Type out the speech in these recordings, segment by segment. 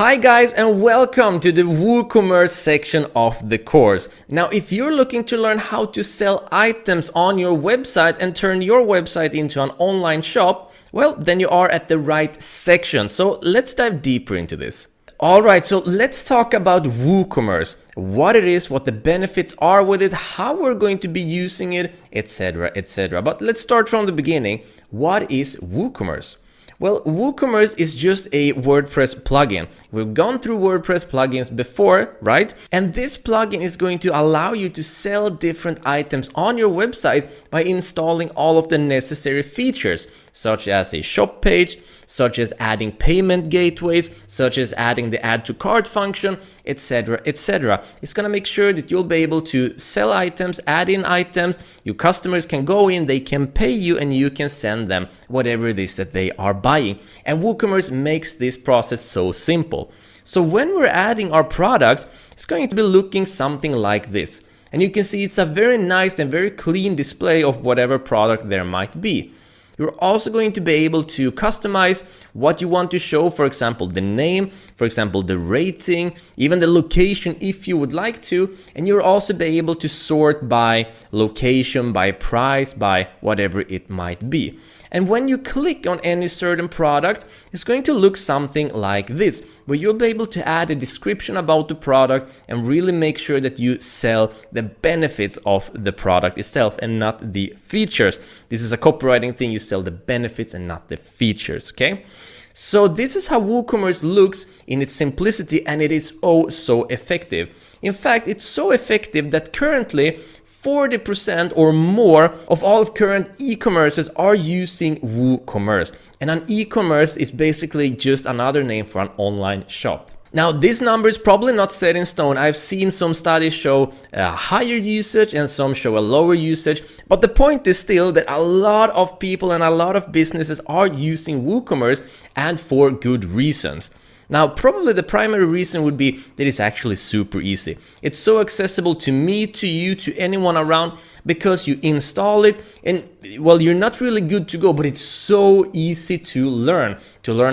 Hi guys, and welcome to the WooCommerce section of the course. Now, if you're looking to learn how to sell items on your website and turn your website into an online shop, well, then you are at the right section. So let's dive deeper into this. Alright, so let's talk about WooCommerce, what it is, what the benefits are with it, how we're going to be using it, etc, etc. But let's start from the beginning. What is WooCommerce? Well, WooCommerce is just a WordPress plugin. We've gone through WordPress plugins before, right? And this plugin is going to allow you to sell different items on your website by installing all of the necessary features, such as a shop page, such as adding payment gateways, such as adding the add to cart function, etc, etc. It's gonna make sure that you'll be able to sell items, add in items, your customers can go in, they can pay you, and you can send them whatever it is that they are buying. And WooCommerce makes this process so simple. So when we're adding our products, it's going to be looking something like this. And you can see it's a very nice and very clean display of whatever product there might be. You're also going to be able to customize what you want to show, for example, the name, for example, the rating, even the location if you would like to, and you'll also be able to sort by location, by price, by whatever it might be. And when you click on any certain product, it's going to look something like this, where you'll be able to add a description about the product and really make sure that you sell the benefits of the product itself and not the features. This is a copywriting thing, you sell the benefits and not the features, okay? So this is how WooCommerce looks in its simplicity, and it is oh so effective. In fact, it's so effective that currently 40% or more of all current e-commerces are using WooCommerce. And an e-commerce is basically just another name for an online shop. Now, this number is probably not set in stone. I've seen some studies show a higher usage and some show a lower usage. But the point is still that a lot of people and a lot of businesses are using WooCommerce, and for good reasons. Now, probably the primary reason would be that it's actually super easy. It's so accessible to me, to you, to anyone around, because you install it and, well, you're not really good to go, but it's so easy to learn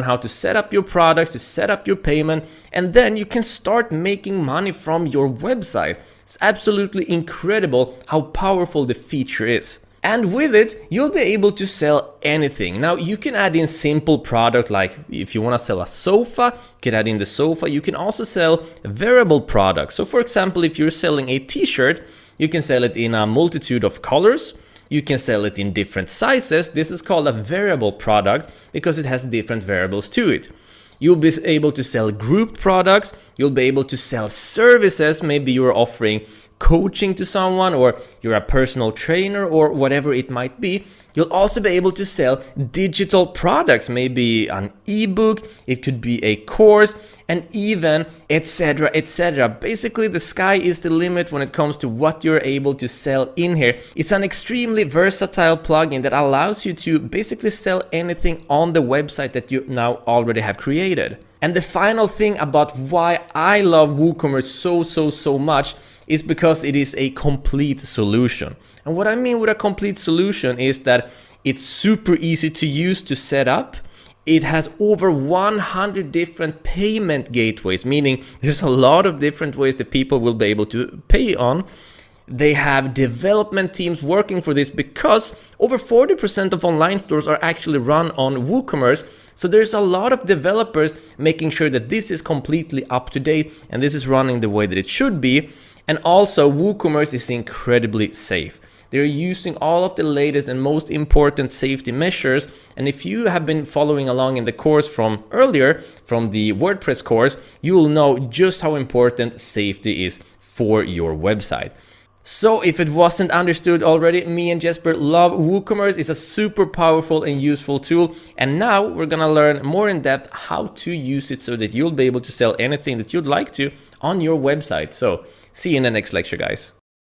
how to set up your products, to set up your payment, and then you can start making money from your website. It's absolutely incredible how powerful the feature is. And with it, you'll be able to sell anything. Now, you can add in simple product, like if you want to sell a sofa, you can add in the sofa. You can also sell variable products. So for example, if you're selling a t-shirt, you can sell it in a multitude of colors. You can sell it in different sizes. This is called a variable product because it has different variables to it. You'll be able to sell group products. You'll be able to sell services. Maybe you're offering coaching to someone, or you're a personal trainer, or whatever it might be. You'll also be able to sell digital products, maybe an ebook, it could be a course, and even etc, etc. Basically, the sky is the limit when it comes to what you're able to sell in here. It's an extremely versatile plugin that allows you to basically sell anything on the website that you now already have created. And the final thing about why I love WooCommerce so much is because it is a complete solution. And what I mean with a complete solution is that it's super easy to use, to set up. It has over 100 different payment gateways, meaning there's a lot of different ways that people will be able to pay on. They have development teams working for this because over 40% of online stores are actually run on WooCommerce. So there's a lot of developers making sure that this is completely up to date and this is running the way that it should be. And also, WooCommerce is incredibly safe. They're using all of the latest and most important safety measures. And if you have been following along in the course from earlier, from the WordPress course, you will know just how important safety is for your website. So if it wasn't understood already, me and Jesper love WooCommerce. It's a super powerful and useful tool. And now we're gonna learn more in depth how to use it so that you'll be able to sell anything that you'd like to on your website. So see you in the next lecture, guys.